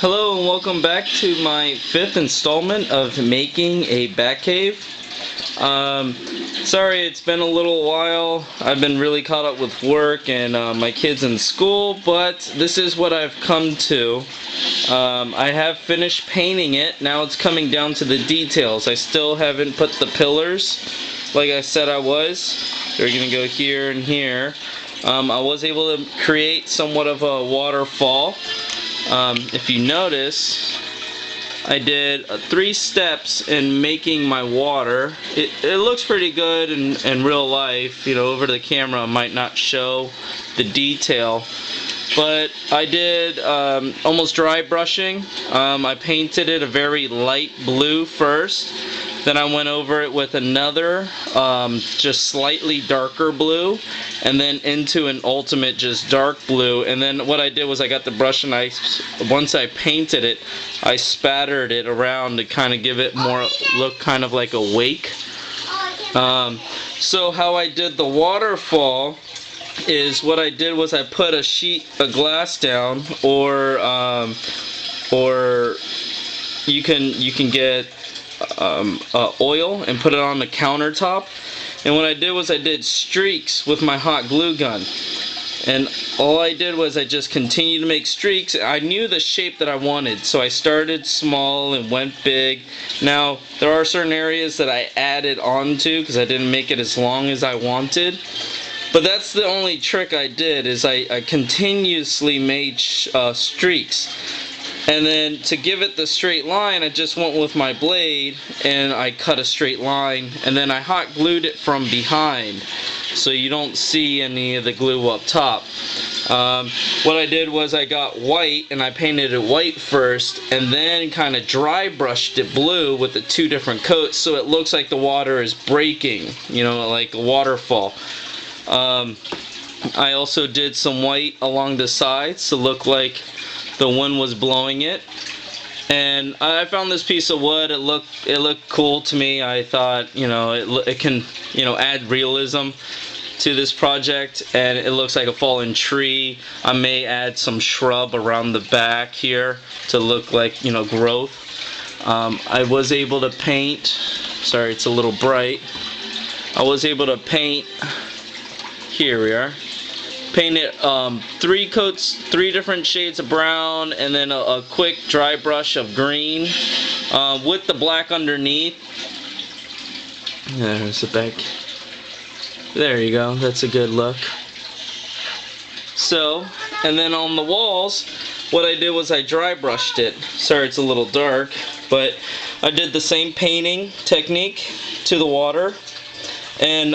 Hello and welcome back to my fifth installment of making a Batcave. Sorry it's been a little while. I've been really caught up with work and my kids in school, but this is what I've come to. I have finished painting it. Now it's coming down to the details. I still haven't put the pillars like I said I was. They're going to go here and here. I was able to create somewhat of a waterfall. If you notice, I did 3 steps in making my water. It looks pretty good in real life. You know, over the camera it might not show the detail. But I did almost dry brushing. I painted it a very light blue first. Then I went over it with another just slightly darker blue, and then into an ultimate just dark blue. And then what I did was I got the brush and once I painted it, I spattered it around to kind of give it more look kind of like a wake. So how I did the waterfall is what I did was I put a sheet of glass down, or you can get oil and put it on the countertop. And what I did was I did streaks with my hot glue gun, and all I did was I just continued to make streaks. I knew the shape that I wanted, so I started small and went big. Now there are certain areas that I added onto because I didn't make it as long as I wanted. But that's the only trick I did, is I continuously made streaks. And then to give it the straight line, I just went with my blade and I cut a straight line, and then I hot glued it from behind so you don't see any of the glue up top. What I did was I got white and I painted it white first, and then kind of dry brushed it blue with the 2 different coats so it looks like the water is breaking, you know, like a waterfall. I also did some white along the sides to look like the wind was blowing it. And I found this piece of wood. It looked cool to me. I thought, you know, it can, you know, add realism to this project, and it looks like a fallen tree. I may add some shrub around the back here to look like, you know, growth. I was able to paint, sorry it's a little bright, I was able to paint, here we are, paint it 3 coats, 3 different shades of brown, and then a quick dry brush of green with the black underneath. There's the back. There you go, that's a good look. So, and then on the walls, what I did was I dry brushed it. Sorry it's a little dark, but I did the same painting technique to the water, and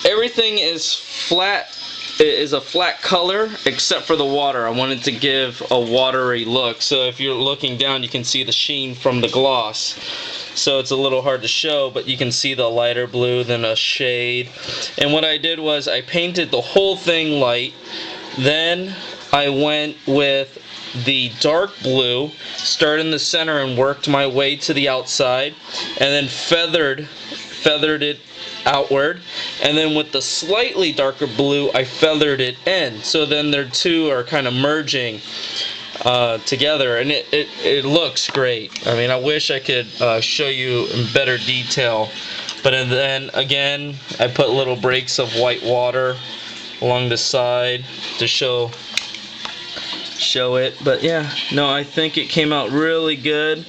everything is flat. It is a flat color except for the water. I wanted to give a watery look, so if you're looking down you can see the sheen from the gloss. So it's a little hard to show, but you can see the lighter blue, then a shade. And what I did was I painted the whole thing light, then I went with the dark blue, started in the center and worked my way to the outside, and then feathered it outward, and then with the slightly darker blue I feathered it in, so then their 2 are kind of merging together, and it looks great. I mean, I wish I could show you in better detail, but then again I put little breaks of white water along the side to show it. But yeah, no, I think it came out really good.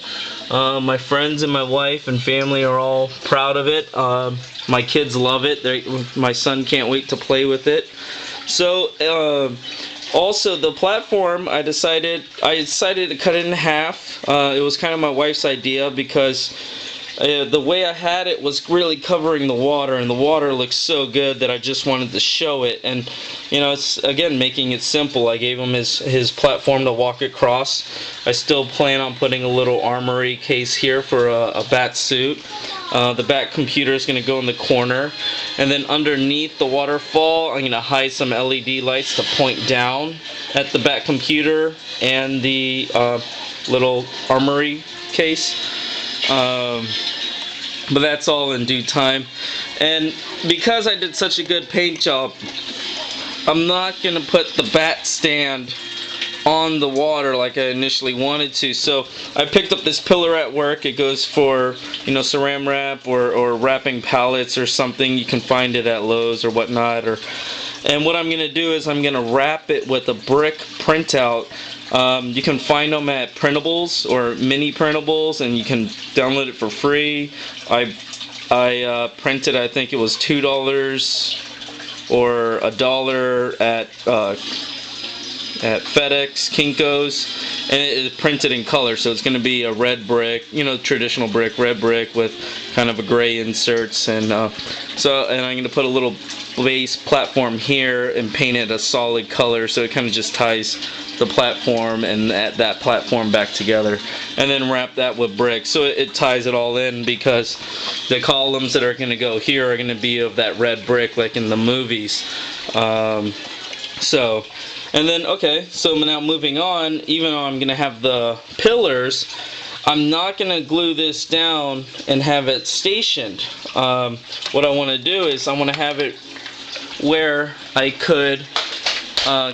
My friends and my wife and family are all proud of it. My kids love it. My son can't wait to play with it. So also the platform, I decided to cut it in half. It was kind of my wife's idea because the way I had it was really covering the water, and the water looks so good that I just wanted to show it. And you know, it's again making it simple. I gave him his platform to walk across. I still plan on putting a little armory case here for a bat suit. The bat computer is going to go in the corner, and then underneath the waterfall I'm going to hide some LED lights to point down at the bat computer and the little armory case. But that's all in due time. And because I did such a good paint job, I'm not going to put the bat stand on the water like I initially wanted to. So I picked up this pillar at work. It goes for, you know, saran wrap or wrapping pallets or something. You can find it at Lowe's or whatnot. And what I'm going to do is I'm going to wrap it with a brick printout. You can find them at printables or mini printables, and you can download it for free. I printed, I think it was $2 or $1 at FedEx, Kinko's, and it is printed in color. So it's going to be a red brick, you know, traditional brick, red brick with kind of a gray inserts, and I'm going to put a little base platform here and paint it a solid color, so it kind of just ties the platform and that platform back together, and then wrap that with brick, so it ties it all in, because the columns that are going to go here are going to be of that red brick like in the movies. And then, okay, so now moving on, even though I'm going to have the pillars, I'm not going to glue this down and have it stationed. What I want to do is I want to have it where I could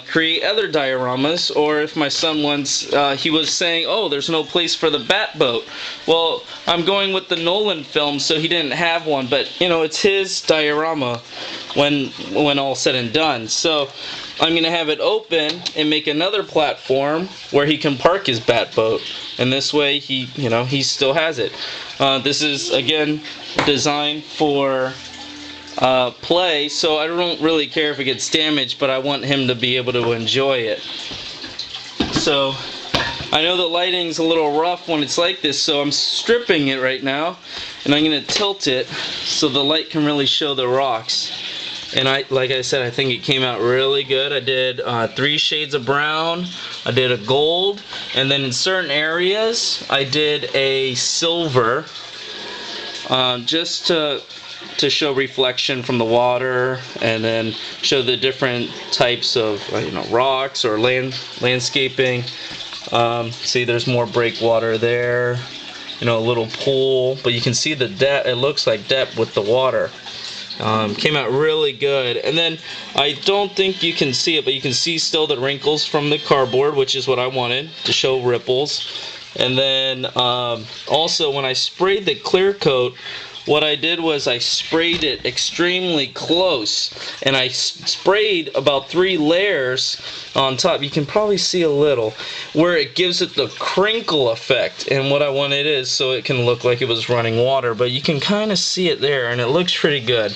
create other dioramas, or if my son once, he was saying, oh, there's no place for the bat boat. Well, I'm going with the Nolan film, so he didn't have one, but, you know, it's his diorama when all said and done. So I'm going to have it open and make another platform where he can park his bat boat, and this way he still has it. This is, again, designed for play, so I don't really care if it gets damaged, but I want him to be able to enjoy it. So I know the lighting's a little rough when it's like this, so I'm stripping it right now, and I'm going to tilt it so the light can really show the rocks. And like I said, I think it came out really good. I did 3 shades of brown, I did a gold, and then in certain areas I did a silver, just to show reflection from the water, and then show the different types of rocks or landscaping. See, there's more breakwater there, a little pool, but you can see the depth. It looks like depth with the water. Came out really good. And then I don't think you can see it, but you can see still the wrinkles from the cardboard, which is what I wanted, to show ripples. And then also when I sprayed the clear coat, what I did was I sprayed it extremely close, and I sprayed about 3 layers on top. You can probably see a little where it gives it the crinkle effect, and what I wanted is so it can look like it was running water, but you can kind of see it there, and it looks pretty good.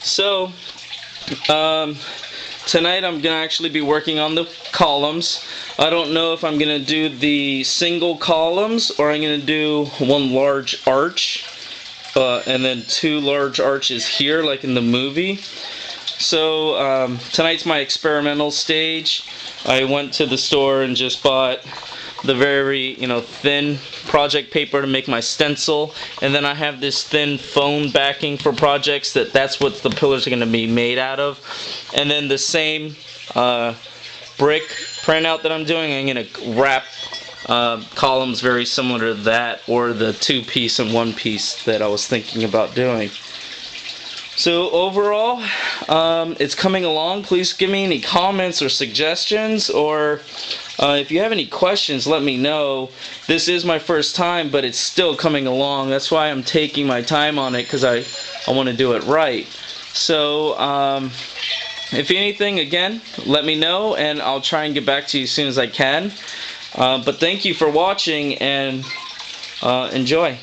So tonight I'm gonna actually be working on the columns. I don't know if I'm gonna do the single columns or I'm gonna do one large arch. And then 2 large arches here, like in the movie. So tonight's my experimental stage. I went to the store and just bought the very thin project paper to make my stencil, and then I have this thin foam backing for projects. That's what the pillars are going to be made out of. And then the same brick printout that I'm doing, I'm going to wrap columns very similar to that, or the 2-piece and 1-piece that I was thinking about doing. So overall, it's coming along. Please give me any comments or suggestions, or if you have any questions, let me know. This is my first time, but it's still coming along. That's why I'm taking my time on it, because I want to do it right. So if anything, again, let me know, and I'll try and get back to you as soon as I can. But thank you for watching, and enjoy.